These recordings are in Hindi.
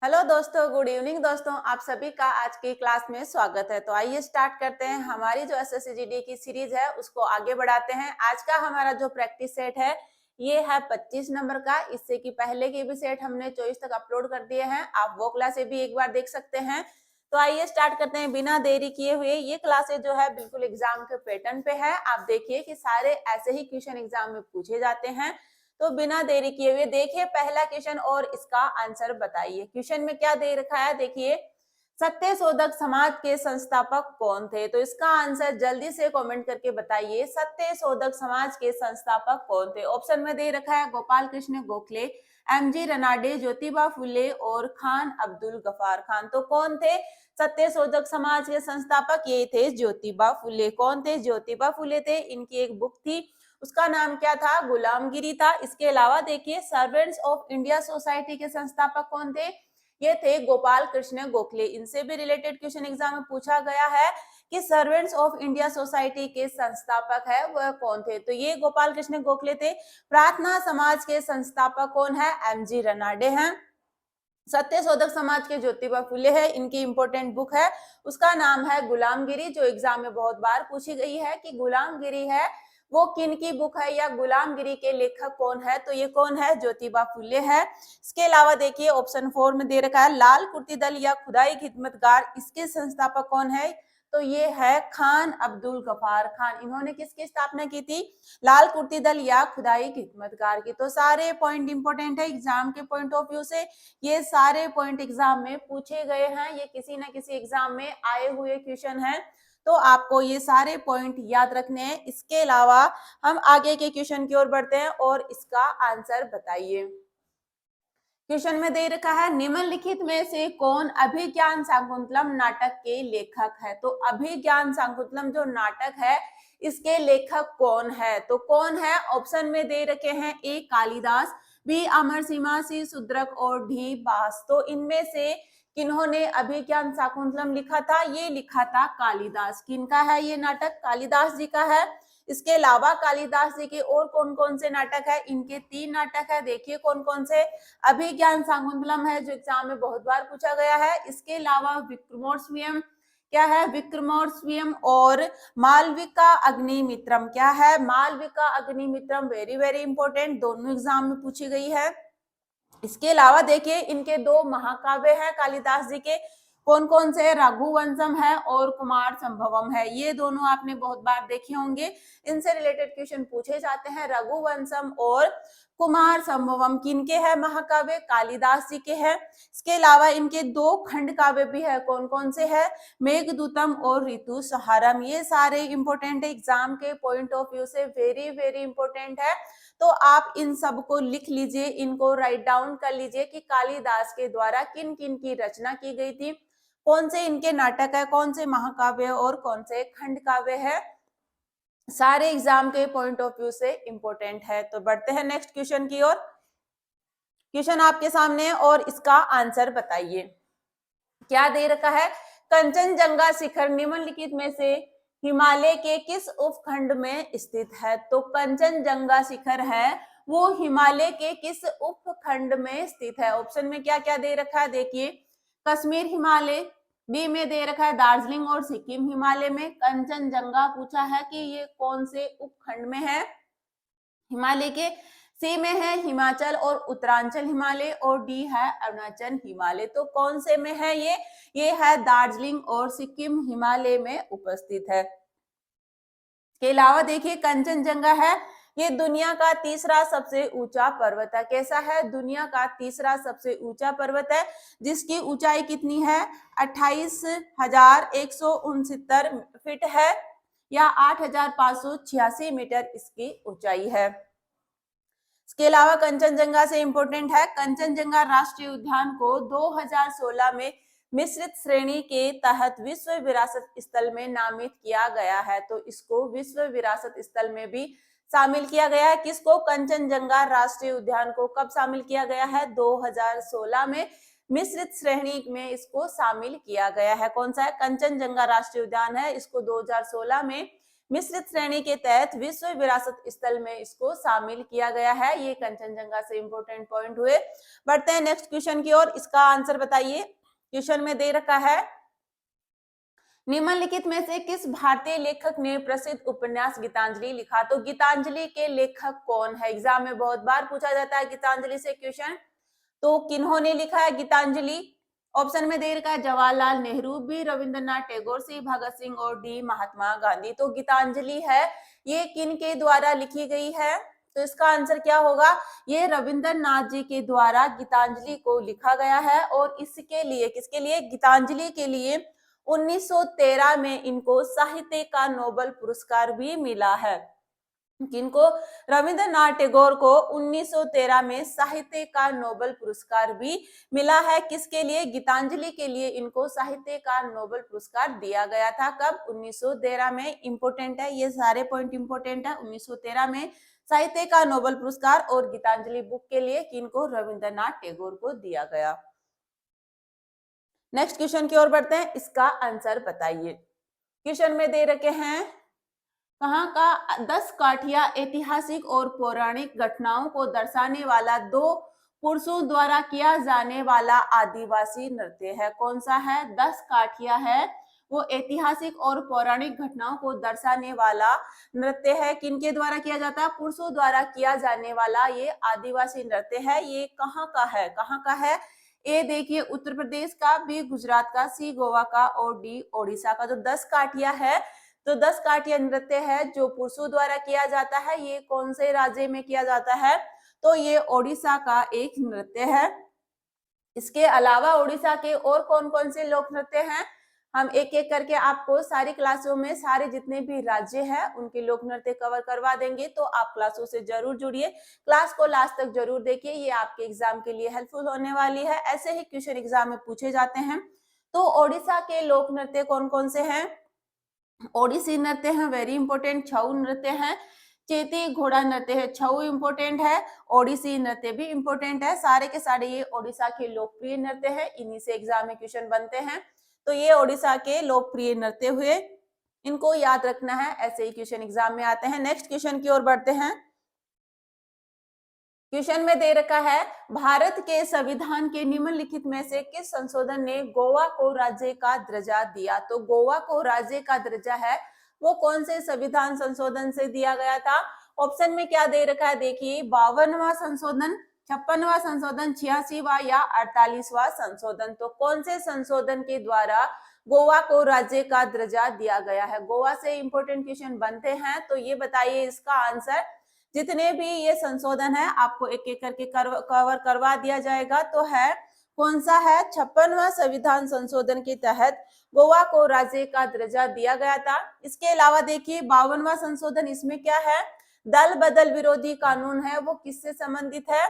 हेलो दोस्तों, गुड इवनिंग दोस्तों। आप सभी का आज की क्लास में स्वागत है। तो आइए स्टार्ट करते हैं। हमारी जो एसएससी जीडी की सीरीज है उसको आगे बढ़ाते हैं। आज का हमारा जो प्रैक्टिस सेट है ये है 25 नंबर का। इससे की पहले के भी सेट हमने 24 तक अपलोड कर दिए हैं, आप वो क्लासे भी एक बार देख सकते हैं। तो आइए स्टार्ट करते हैं बिना देरी किए हुए। ये क्लासे जो है बिल्कुल एग्जाम के पैटर्न पे है। आप देखिए कि सारे ऐसे ही क्वेश्चन एग्जाम में पूछे जाते हैं। तो बिना देरी किए हुए देखिए पहला क्वेश्चन और इसका आंसर बताइए। क्वेश्चन में क्या दे रखा है, देखिए सत्यशोधक समाज के संस्थापक कौन थे। तो इसका आंसर जल्दी से कमेंट करके बताइए, सत्यशोधक समाज के संस्थापक कौन थे। ऑप्शन में दे रखा है गोपाल कृष्ण गोखले, एमजी रनाडे, ज्योतिबा फुले और खान अब्दुल गफार खान। तो कौन थे सत्यशोधक समाज के संस्थापक? ये थे ज्योतिबा फुले। कौन थे? ज्योतिबा फुले थे। इनकी एक बुक थी, उसका नाम क्या था? गुलामगिरी था। इसके अलावा देखिए सर्वेंट्स ऑफ इंडिया सोसाइटी के संस्थापक कौन थे? ये थे गोपाल कृष्ण गोखले। इनसे भी रिलेटेड क्वेश्चन एग्जाम में पूछा गया है कि सर्वेंट्स ऑफ इंडिया सोसाइटी के संस्थापक है वह कौन थे। तो ये गोपाल कृष्ण गोखले थे। प्रार्थना समाज के संस्थापक कौन है? एमजी रनाडे हैं। सत्यशोधक समाज के ज्योतिबा फुले है। इनकी इंपॉर्टेंट बुक है, उसका नाम है गुलामगिरी, जो एग्जाम में बहुत बार पूछी गई है कि गुलामगिरी है वो किन की बुक है या गुलामगिरी के लेखक कौन है। तो ये कौन है? ज्योतिबा फुले है। इसके अलावा देखिए ऑप्शन 4 में दे रखा है लाल कुर्ती दल या खुदाई खिदमतगार, इसके संस्थापक कौन है? तो ये है खान अब्दुल गफार खान। इन्होंने किसकी स्थापना की थी? लाल कुर्ती दल या खुदाई खिदमतगार की। तो सारे पॉइंट इंपॉर्टेंट है एग्जाम के पॉइंट ऑफ व्यू से। ये सारे पॉइंट एग्जाम में पूछे गए हैं, ये किसी न किसी एग्जाम में आए हुए क्वेश्चन हैं। तो आपको ये सारे पॉइंट याद रखने हैं। इसके अलावा हम आगे के क्वेश्चन की ओर बढ़ते हैं और इसका आंसर बताइए। क्वेश्चन में दे रखा है निम्नलिखित में से कौन अभिज्ञान शाकुंतलम नाटक के लेखक है। तो अभिज्ञान शाकुंतलम जो नाटक है इसके लेखक कौन है? तो कौन है? ऑप्शन में दे रखे हैं ए कालिदास, बी अमर सिंह, सी शूद्रक और डी भास। तो इनमें से किन्होंने अभिज्ञान शाकुंतलम लिखा था? ये लिखा था कालिदास। किनका है ये नाटक? कालिदास जी का है। इसके अलावा कालिदास जी के और कौन कौन से नाटक है? इनके 3 नाटक है। देखिए कौन कौन से? अभिज्ञान शाकुंतलम है जो एग्जाम में बहुत बार पूछा गया है। इसके अलावा विक्रमोर्वशीयम क्या है? विक्रमोर्वशीयम और मालविका अग्निमित्रम क्या है? Malvika Agnimitram very very important, दोनों एग्जाम में पूछी गई है। इसके अलावा देखिए इनके 2 महाकाव्य हैं कालिदास जी के, कौन कौन से? रघुवंशम है और कुमार संभवम है। ये दोनों आपने बहुत बार देखे होंगे, इनसे रिलेटेड क्वेश्चन पूछे जाते हैं। रघुवंशम और कुमार संभवम किनके हैं महाकाव्य? कालिदास जी के हैं। इसके अलावा इनके 2 खंड काव्य भी है, कौन कौन से है? मेघदूतम और ऋतु संहारम। ये सारे इंपॉर्टेंट एग्जाम के पॉइंट ऑफ व्यू से वेरी वेरी इंपॉर्टेंट है। तो आप इन सब को लिख लीजिए, इनको राइट डाउन कर लीजिए कि कालिदास के द्वारा किन किन की रचना की गई थी, कौन से इनके नाटक है, कौन से महाकाव्य और कौन से खंड काव्य है। सारे एग्जाम के पॉइंट ऑफ व्यू से इंपॉर्टेंट है। तो बढ़ते हैं नेक्स्ट क्वेश्चन की ओर। क्वेश्चन आपके सामने है और इसका आंसर बताइए। क्या दे रखा है? कंचनजंगा शिखर निम्नलिखित में से हिमालय के किस उपखंड में स्थित है। तो कंचनजंगा शिखर है वो हिमालय के किस उपखंड में स्थित है। ऑप्शन में क्या क्या दे रखा है? देखिए कश्मीर हिमालय, बी में दे रखा है दार्जिलिंग और सिक्किम हिमालय में। कंचनजंगा पूछा है कि ये कौन से उपखंड में है हिमालय के। सी में है हिमाचल और उत्तरांचल हिमालय और डी है अरुणाचल हिमालय। तो कौन से में है ये है दार्जिलिंग और सिक्किम हिमालय में उपस्थित है। के अलावा देखिए कंचनजंगा है ये दुनिया का तीसरा सबसे ऊंचा पर्वत है। कैसा है? दुनिया का तीसरा सबसे ऊंचा पर्वत है, जिसकी ऊंचाई कितनी है? 28,169 फीट है या 8,586 मीटर इसकी ऊंचाई है। इसके अलावा कंचनजंगा से इंपॉर्टेंट है, कंचनजंगा राष्ट्रीय उद्यान को 2016 में मिश्रित श्रेणी के तहत विश्व विरासत स्थल में नामित किया गया है। तो इसको विश्व विरासत स्थल में भी शामिल किया गया है। किसको? कंचनजंगा राष्ट्रीय उद्यान को कब शामिल किया गया है? 2016 में मिश्रित श्रेणी में इसको शामिल किया गया है। कौन सा है? कंचनजंगा राष्ट्रीय उद्यान है, इसको 2016 में मिश्रित श्रेणी के तहत विश्व विरासत स्थल में इसको शामिल किया गया है। ये कंचनजंगा से इंपोर्टेंट पॉइंट हुए। बढ़ते हैं नेक्स्ट क्वेश्चन की ओर। इसका आंसर बताइए। क्वेश्चन में दे रखा है, निम्नलिखित में से किस भारतीय लेखक ने प्रसिद्ध उपन्यास गीतांजलि लिखा? तो गीतांजलि के लेखक कौन है? एग्जाम में बहुत बार पूछा जाता है गीतांजलि से क्वेश्चन। तो किन्होंने लिखा है गीतांजलि? ऑप्शन में दे रखा है जवाहरलाल नेहरू, बी रविंद्रनाथ टैगोर, सी भगत सिंह और डी महात्मा गांधी। तो गीतांजलि है ये किन के द्वारा लिखी गई है? तो इसका आंसर क्या होगा? ये रविंद्रनाथ जी के द्वारा गीतांजलि को लिखा गया है। और इसके लिए, किसके लिए? गीतांजलि के लिए 1913 में इनको साहित्य का नोबेल पुरस्कार भी मिला है। किनको? रविंद्रनाथ टैगोर को 1913 में साहित्य का नोबेल पुरस्कार भी मिला है। किसके लिए? गीतांजलि के लिए इनको साहित्य का नोबेल पुरस्कार दिया गया था। कब? 1913 में। इंपोर्टेंट है, ये सारे पॉइंट इंपोर्टेंट है। 1913 में साहित्य का नोबेल पुरस्कार और गीतांजलि बुक के लिए किनको? रविंद्रनाथ टैगोर को दिया गया। नेक्स्ट क्वेश्चन की ओर बढ़ते हैं। इसका आंसर बताइए। क्वेश्चन में दे रखे हैं, कहाँ का 10 काठिया ऐतिहासिक और पौराणिक घटनाओं को दर्शाने वाला 2 पुरुषों द्वारा किया जाने वाला आदिवासी नृत्य है? कौन सा है? 10 काठिया है, वो ऐतिहासिक और पौराणिक घटनाओं को दर्शाने वाला नृत्य है। किनके द्वारा किया जाता है? पुरुषों द्वारा किया जाने वाला ये आदिवासी नृत्य है। ये कहाँ का है? कहाँ का है? ए देखिए उत्तर प्रदेश का, बी गुजरात का, सी गोवा का और डी ओडिशा का। जो 10 काठिया है, तो 10 काठिया नृत्य है जो पुरुषों द्वारा किया जाता है। ये कौन से राज्य में किया जाता है? तो ये ओडिशा का एक नृत्य है। इसके अलावा ओडिशा के और कौन कौन से लोक नृत्य हैं, हम एक एक करके आपको सारी क्लासों में सारे जितने भी राज्य हैं उनके लोक नृत्य कवर करवा देंगे। तो आप क्लासों से जरूर जुड़िए, क्लास को लास्ट तक जरूर देखिए, ये आपके एग्जाम के लिए हेल्पफुल होने वाली है। ऐसे ही क्वेश्चन एग्जाम में पूछे जाते हैं। तो ओडिशा के लोक नृत्य कौन कौन से हैं? ओडिसी नृत्य है, वेरी इंपोर्टेंट। छऊ नृत्य है, चेती घोड़ा नृत्य है, छऊ इंपोर्टेंट है, ओडिसी नृत्य भी इंपोर्टेंट है। सारे के सारे ये ओडिशा के लोकप्रिय नृत्य है, इन्हीं से एग्जाम में क्वेश्चन बनते हैं। तो ये ओडिशा के लोकप्रिय नृत्य हुए, इनको याद रखना है, ऐसे ही क्वेश्चन एग्जाम में आते हैं। नेक्स्ट क्वेश्चन की ओर बढ़ते हैं। क्वेश्चन में दे रखा है, भारत के संविधान के निम्नलिखित में से किस संशोधन ने गोवा को राज्य का दर्जा दिया? तो गोवा को राज्य का दर्जा है वो कौन से संविधान संशोधन से दिया गया था? ऑप्शन में क्या दे रखा है देखिए, 52वां संशोधन, 56वां संशोधन, 86वां या 48वां संशोधन। तो कौन से संशोधन के द्वारा गोवा को राज्य का दर्जा दिया गया है? गोवा से इंपोर्टेंट क्वेश्चन बनते हैं, तो ये बताइए इसका आंसर। जितने भी ये संशोधन है आपको एक एक करके कवर करवा दिया जाएगा। तो है कौन सा है? 56वां संविधान संशोधन के तहत गोवा को राज्य का दर्जा दिया गया था। इसके अलावा देखिए 52वां संशोधन, इसमें क्या है? दल बदल विरोधी कानून है, वो किससे संबंधित है?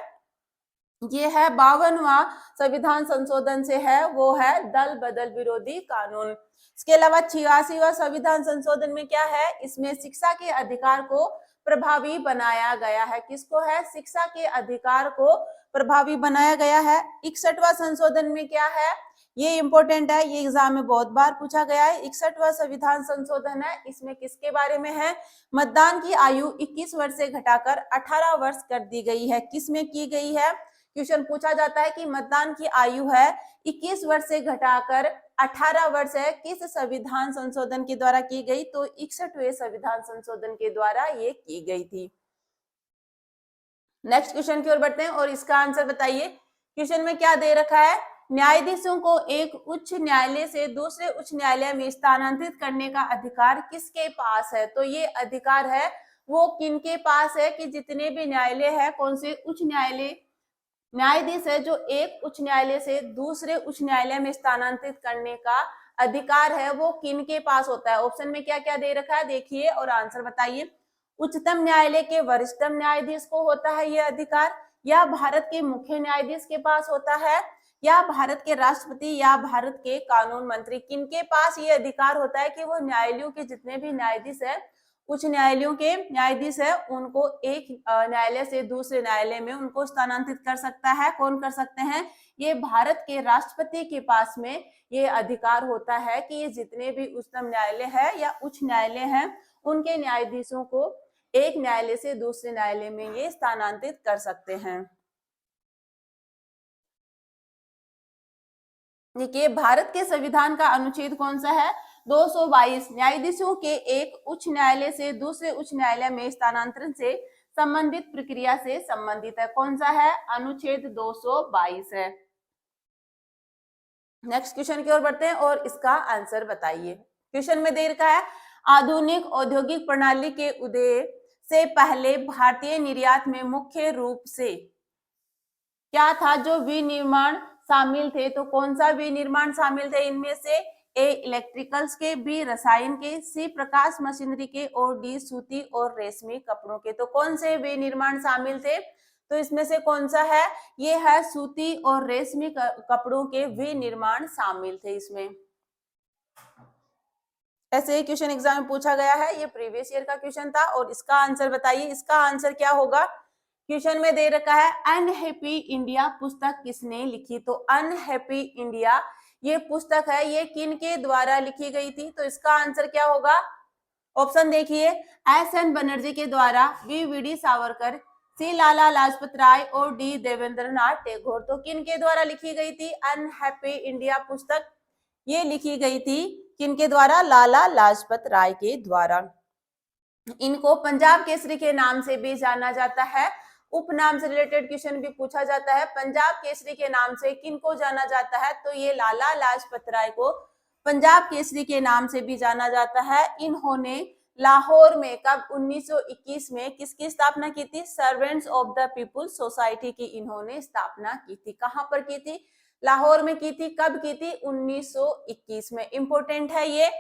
ये है 52वां संविधान संशोधन से है, वो है दल बदल विरोधी कानून। इसके अलावा 86वां संविधान संशोधन में क्या है? इसमें शिक्षा के अधिकार को प्रभावी बनाया गया है। किसको है? शिक्षा के अधिकार को प्रभावी बनाया गया है। 61वां संशोधन में क्या है? ये इंपॉर्टेंट है, ये एग्जाम में बहुत बार पूछा गया है। 61वां संविधान संशोधन है, इसमें किसके बारे में है? मतदान की आयु 21 वर्ष से घटाकर 18 वर्ष कर दी गई है। किसमें की गई है? क्वेश्चन पूछा जाता है कि मतदान की आयु है 21 वर्ष से घटाकर 18 वर्ष है, किस संविधान संशोधन के द्वारा की गई? तो 61वें संविधान संशोधन के द्वारा ये की गई थी। नेक्स्ट क्वेश्चन की ओर बढ़ते हैं और इसका आंसर बताइए। क्वेश्चन में क्या दे रखा है? न्यायाधीशों को एक उच्च न्यायालय से दूसरे उच्च न्यायालय में स्थानांतरित करने का अधिकार किसके पास है? तो ये अधिकार है वो किनके पास है कि जितने भी न्यायालय है, कौन से उच्च न्यायालय, न्यायाधीश है जो एक उच्च न्यायालय से दूसरे उच्च न्यायालय में स्थानांतरित करने का अधिकार है, वो किनके पास होता है? ऑप्शन में क्या क्या दे रखा है देखिए और आंसर बताइए। उच्चतम न्यायालय के वरिष्ठतम न्यायाधीश को होता है ये अधिकार, या भारत के मुख्य न्यायाधीश के पास होता है, या भारत के राष्ट्रपति या भारत के कानून मंत्री, किनके पास ये अधिकार होता है कि वो न्यायालयों के जितने भी न्यायाधीश है, उच्च न्यायालयों के न्यायाधीश है, उनको एक न्यायालय से दूसरे न्यायालय में उनको स्थानांतरित कर सकता है। कौन कर सकते हैं? ये भारत के राष्ट्रपति के पास में ये अधिकार होता है कि ये जितने भी उच्चतम न्यायालय है या उच्च न्यायालय है उनके न्यायाधीशों को एक न्यायालय से दूसरे न्यायालय में ये स्थानांतरित कर सकते हैं। देखिए, भारत के संविधान का अनुच्छेद कौन सा है? 222। न्यायाधीशों के एक उच्च न्यायालय से दूसरे उच्च न्यायालय में स्थानांतरण से संबंधित प्रक्रिया से संबंधित है। कौन सा है? अनुच्छेद 222 है। नेक्स्ट क्वेश्चन की ओर बढ़ते हैं और इसका आंसर बताइए। क्वेश्चन में दे रखा है, आधुनिक औद्योगिक प्रणाली के उदय से पहले भारतीय निर्यात में मुख्य रूप से क्या था जो विनिर्माण शामिल थे? तो कौन सा विनिर्माण शामिल थे इनमें से? ए इलेक्ट्रिकल्स के, बी रसायन के, सी प्रकाश मशीनरी के और डी सूती और रेशमी कपड़ों के। तो कौन से विनिर्माण शामिल थे? तो इसमें से कौन सा है? ये है सूती और रेशमी कपड़ों के विनिर्माण शामिल थे इसमें। ऐसे ही क्वेश्चन एग्जाम में पूछा गया है, ये प्रीवियस ईयर का क्वेश्चन था और इसका आंसर बताइए। इसका आंसर क्या होगा? क्वेश्चन में दे रखा है, अनहैप्पी इंडिया पुस्तक किसने लिखी? तो अनहैप्पी इंडिया ये पुस्तक है, ये किन के द्वारा लिखी गई थी? तो इसका आंसर क्या होगा? ऑप्शन देखिए, एस एन बनर्जी के द्वारा, बी वी डी सावरकर, सी लाला लाजपत राय और डी देवेंद्रनाथ टैगोर। तो किन के द्वारा लिखी गई थी अनहैप्पी इंडिया पुस्तक? ये लिखी गई थी किन के द्वारा? लाला लाजपत राय के द्वारा। इनको पंजाब केसरी के नाम से भी जाना जाता है। उपनाम से रिलेटेड क्वेश्चन भी पूछा जाता है। पंजाब केसरी के नाम से किनको जाना जाता है? तो ये लाला लाजपत राय को पंजाब केसरी के नाम से भी जाना जाता है। इन्होंने लाहौर में कब 1921 में किसकी स्थापना की थी? Servants of the people society की इन्होंने स्थापना की थी। कहां पर की थी? लाहौर में की थी। कब की थी? 1921 में। इंपोर्टेंट है ये।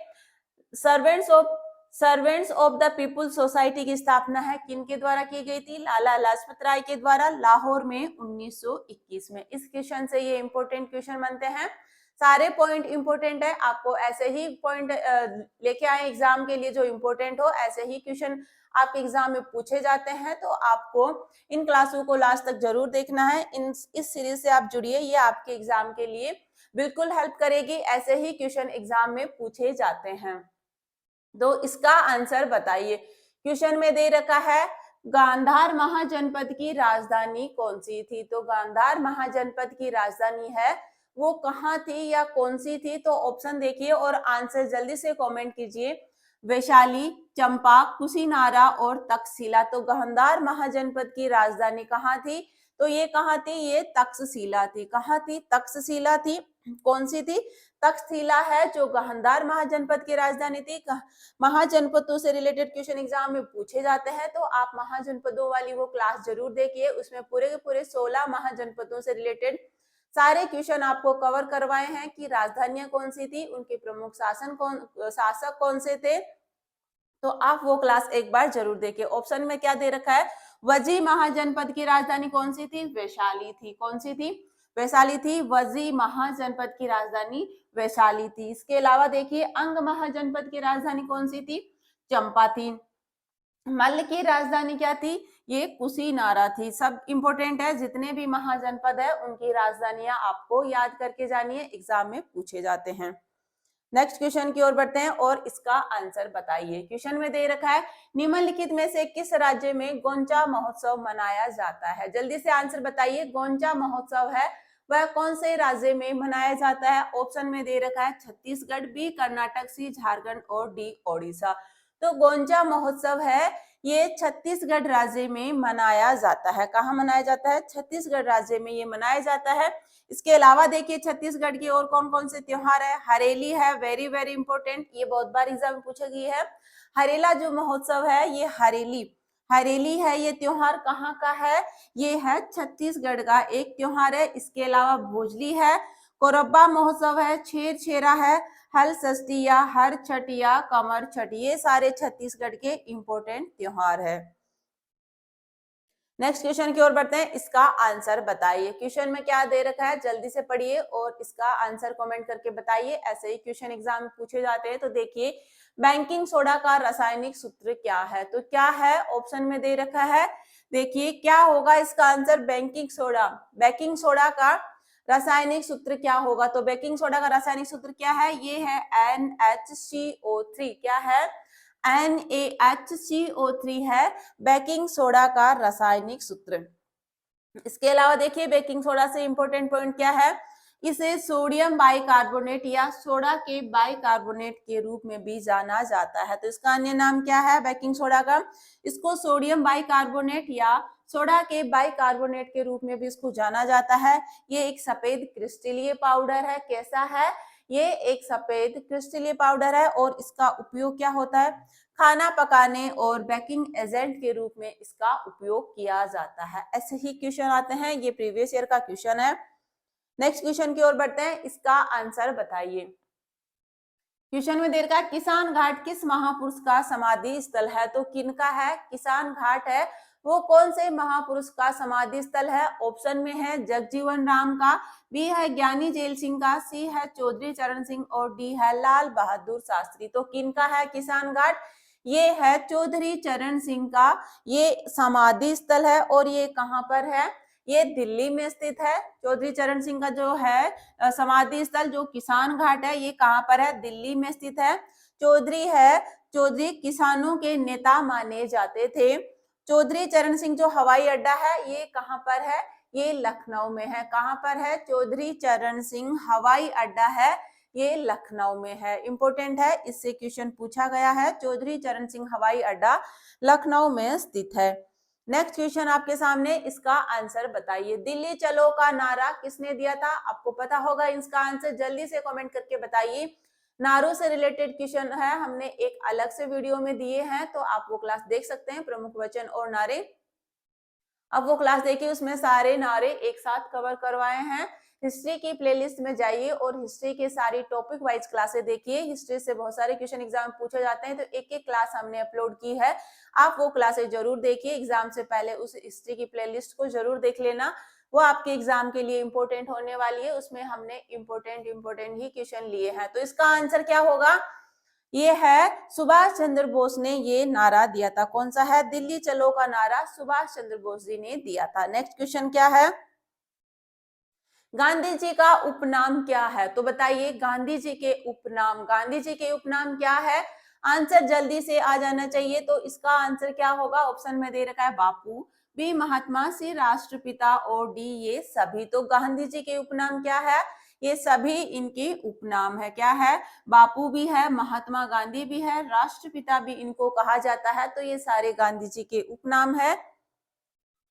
Servants of the people society की स्थापना है किन के द्वारा की गई थी? लाला लाजपत राय के द्वारा, लाहौर में 1921 में। इस क्वेश्चन से ये इंपोर्टेंट क्वेश्चन बनते हैं। सारे पॉइंट इंपोर्टेंट है, आपको ऐसे ही पॉइंट लेके आए एग्जाम के लिए जो इंपोर्टेंट हो, ऐसे ही क्वेश्चन आपके एग्जाम में पूछे जाते हैं। तो आपको इन क्लासों को लास्ट तक जरूर देखना है। इस सीरीज से आप जुड़िए, ये आपके एग्जाम के लिए बिल्कुल हेल्प करेगी। ऐसे ही क्वेश्चन एग्जाम में पूछे जाते हैं। तो इसका आंसर बताइए। क्वेश्चन में दे रखा है, गांधार महाजनपद की राजधानी कौन सी थी? तो गांधार महाजनपद की राजधानी है वो कहाँ थी या कौन सी थी? तो ऑप्शन देखिए और आंसर जल्दी से कमेंट कीजिए। वैशाली, चंपा, कुशीनारा और तक्षशिला। तो गांधार महाजनपद की राजधानी कहाँ थी? तो ये कहाँ थी? ये तक्षशिला थी। कहाँ थी? तक्षशिला थी। कौन सी थी? तक्षशिला है जो गांधार महाजनपद की राजधानी थी। महाजनपदों से रिलेटेड क्वेश्चन एग्जाम में पूछे जाते हैं, तो आप महाजनपदों वाली वो क्लास जरूर देखिए। उसमें पूरे के पूरे 16 महाजनपदों से रिलेटेड सारे क्वेश्चन आपको कवर करवाए हैं कि राजधानियां कौन सी थी, उनके प्रमुख शासक कौन से थे। तो आप वो क्लास एक बार जरूर देखिए। ऑप्शन में क्या दे रखा है? वजी महाजनपद की राजधानी कौन सी थी? वैशाली थी। कौन सी थी? वैशाली थी। वजी महाजनपद की राजधानी वैशाली थी। इसके अलावा देखिए, अंग महाजनपद की राजधानी कौन सी थी? चंपा थी। मल्ल की राजधानी क्या थी? ये कुशीनारा थी। सब इंपोर्टेंट है, जितने भी महाजनपद है उनकी राजधानियां आपको याद करके जानिए, एग्जाम में पूछे जाते हैं। नेक्स्ट क्वेश्चन की ओर बढ़ते हैं और इसका आंसर बताइए। क्वेश्चन में दे रखा है, निम्नलिखित में से किस राज्य में गोंचा महोत्सव मनाया जाता है? जल्दी से आंसर बताइए। गोंचा महोत्सव है वह कौन से राज्य में मनाया जाता है? ऑप्शन में दे रखा है छत्तीसगढ़, बी कर्नाटक, सी झारखंड और डी ओडिशा। तो गोंचा महोत्सव है ये छत्तीसगढ़ राज्य में मनाया जाता है। कहाँ मनाया जाता है? छत्तीसगढ़ राज्य में ये मनाया जाता है। इसके अलावा देखिए, छत्तीसगढ़ की और कौन कौन से त्योहार है? हरेली है, वेरी वेरी इंपोर्टेंट, ये बहुत बार एग्जाम में पूछा गया है। हरेला जो महोत्सव है ये हरेली है। ये त्योहार कहाँ का है? ये है छत्तीसगढ़ का एक त्योहार है। इसके अलावा भोजली है, कोरबा महोत्सव है, छेर छेरा है, हल षष्ठी या हर छठ या कमर छठ, ये सारे छत्तीसगढ़ के इंपोर्टेंट त्योहार है। नेक्स्ट क्वेश्चन की ओर बढ़ते हैं। इसका आंसर बताइए। क्वेश्चन में क्या दे रखा है जल्दी से पढ़िए और इसका आंसर कमेंट करके बताइए। ऐसे ही क्वेश्चन एग्जाम में पूछे जाते हैं। तो देखिए, बेकिंग सोडा का रासायनिक सूत्र क्या है? तो क्या है? ऑप्शन में दे रखा है। देखिए क्या होगा इसका आंसर? बेकिंग सोडा का रासायनिक सूत्र क्या होगा? तो बेकिंग सोडा का रासायनिक सूत्र क्या है? ये है NaCO3। क्या है? NaHCO3 है बेकिंग सोडा का रासायनिक सूत्र। इसके अलावा देखिए बेकिंग सोडा से इंपॉर्टेंट पॉइंट क्या है, इसे सोडियम बाइकार्बोनेट या सोडा के बाइकार्बोनेट के रूप में भी जाना जाता है। तो इसका अन्य नाम क्या है बेकिंग सोडा का, इसको सोडियम बाइकार्बोनेट या सोडा के बाइकार्बोनेट के रूप में भी इसको जाना जाता है। ये एक सफेद क्रिस्टलीय पाउडर है। कैसा है, ये एक सफेद क्रिस्टलीय पाउडर है और इसका उपयोग क्या होता है, खाना पकाने और बेकिंग एजेंट के रूप में इसका उपयोग किया जाता है। ऐसे ही क्वेश्चन आते हैं, ये प्रीवियस ईयर का क्वेश्चन है। नेक्स्ट क्वेश्चन की ओर बढ़ते हैं, इसका आंसर बताइए। क्वेश्चन में दे रखा है किसान घाट किस महापुरुष का समाधि स्थल है। तो किनका है, किसान घाट है वो कौन से महापुरुष का समाधि स्थल है। ऑप्शन में है जगजीवन राम का, बी है ज्ञानी जेल सिंह का, सी है चौधरी चरण सिंह और डी है लाल बहादुर शास्त्री। तो किनका है किसान घाट, ये है चौधरी चरण सिंह का ये समाधि स्थल है और ये कहाँ पर है, ये दिल्ली में स्थित है। चौधरी चरण सिंह का जो है समाधि स्थल जो किसान घाट है ये कहाँ पर है, दिल्ली में स्थित है। चौधरी किसानों के नेता माने जाते थे। चौधरी चरण सिंह जो हवाई अड्डा है ये कहाँ पर है, ये लखनऊ में है। कहाँ पर है, चौधरी चरण सिंह हवाई अड्डा है ये लखनऊ में है। इंपॉर्टेंट है, इससे क्वेश्चन पूछा गया है। चौधरी चरण सिंह हवाई अड्डा लखनऊ में स्थित है। नेक्स्ट क्वेश्चन आपके सामने, इसका आंसर बताइए। दिल्ली चलो का नारा किसने दिया था, आपको पता होगा इसका आंसर, जल्दी से कमेंट करके बताइए। नारों से रिलेटेड क्वेश्चन है, हमने एक अलग से वीडियो में दिए हैं तो आप वो क्लास देख सकते हैं, प्रमुख वचन और नारे। अब वो क्लास देखिए, उसमें सारे नारे एक साथ कवर करवाए हैं। हिस्ट्री की प्लेलिस्ट में जाइए और हिस्ट्री के सारी टॉपिक वाइज क्लासेस देखिए। हिस्ट्री से बहुत सारे क्वेश्चन एग्जाम पूछे जाते हैं तो एक एक क्लास हमने अपलोड की है, आप वो क्लासेस जरूर देखिए। एग्जाम से पहले उस हिस्ट्री की प्लेलिस्ट को जरूर देख लेना, वो आपके एग्जाम के लिए इंपॉर्टेंट होने वाली है। उसमें हमने इंपॉर्टेंट ही क्वेश्चन लिए हैं। तो इसका आंसर क्या होगा, ये है सुभाष चंद्र बोस ने ये नारा दिया था। कौन सा है, दिल्ली चलो का नारा सुभाष चंद्र बोस जी ने दिया था। नेक्स्ट क्वेश्चन क्या है, गांधी जी का उपनाम क्या है। तो बताइए गांधी जी के उपनाम, गांधी जी के उपनाम क्या है, आंसर जल्दी से आ जाना चाहिए। तो इसका आंसर क्या होगा, ऑप्शन में दे रखा है बापू, बी महात्मा, सी राष्ट्रपिता और डी ये सभी। तो गांधी जी के उपनाम क्या है, ये सभी इनके उपनाम है। क्या है, बापू भी है, महात्मा गांधी भी है, राष्ट्रपिता भी इनको कहा जाता है। तो ये सारे गांधी जी के उपनाम है।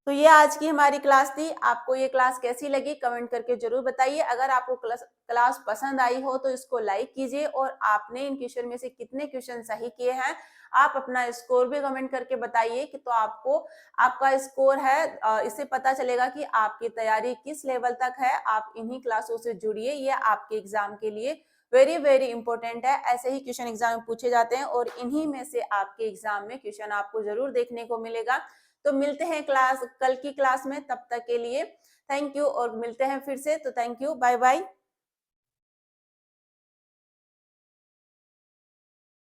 तो ये आज की हमारी क्लास थी। आपको ये क्लास कैसी लगी कमेंट करके जरूर बताइए। अगर आपको क्लास पसंद आई हो तो इसको लाइक कीजिए और आपने इन क्वेश्चन में से कितने क्वेश्चन सही किए हैं आप अपना स्कोर भी कमेंट करके बताइए कि तो आपको आपका स्कोर है, इससे पता चलेगा कि आपकी तैयारी किस लेवल तक है। आप इन्हीं क्लासों से जुड़िए, ये आपके एग्जाम के लिए वेरी इंपॉर्टेंट है। ऐसे ही क्वेश्चन एग्जाम में पूछे जाते हैं और इन्हीं में से आपके एग्जाम में क्वेश्चन आपको जरूर देखने को मिलेगा। तो मिलते हैं कल की क्लास में, तब तक के लिए थैंक यू और मिलते हैं फिर से। तो थैंक यू, बाय बाय।